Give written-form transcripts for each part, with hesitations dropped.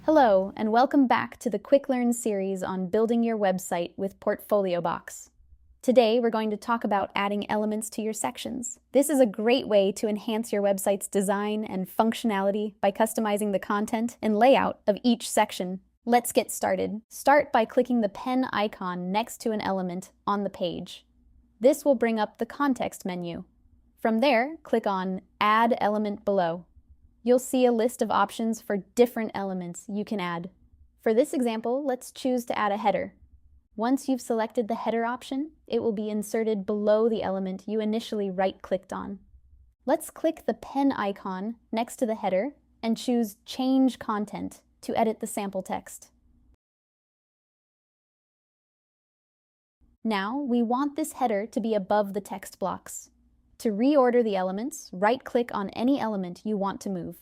Hello, and welcome back to the Quick Learn series on building your website with Portfoliobox. Today, we're going to talk about adding elements to your sections. This is a great way to enhance your website's design and functionality by customizing the content and layout of each section. Let's get started. Start by clicking the pen icon next to an element on the page. This will bring up the context menu. From there, click on Add Element below. You'll see a list of options for different elements you can add. For this example, let's choose to add a header. Once you've selected the header option, it will be inserted below the element you initially right-clicked on. Let's click the pen icon next to the header and choose Change Content to edit the sample text. Now, we want this header to be above the text blocks. To reorder the elements, right-click on any element you want to move.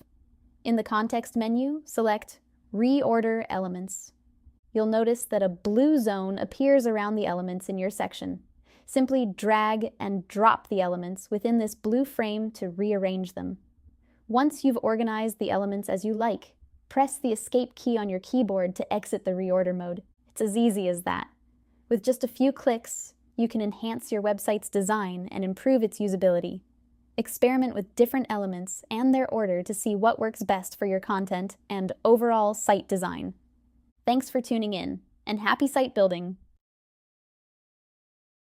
In the context menu, select Reorder Elements. You'll notice that a blue zone appears around the elements in your section. Simply drag and drop the elements within this blue frame to rearrange them. Once you've organized the elements as you like, press the Escape key on your keyboard to exit the reorder mode. It's as easy as that. With just a few clicks, you can enhance your website's design and improve its usability. Experiment with different elements and their order to see what works best for your content and overall site design. Thanks for tuning in, and happy site building!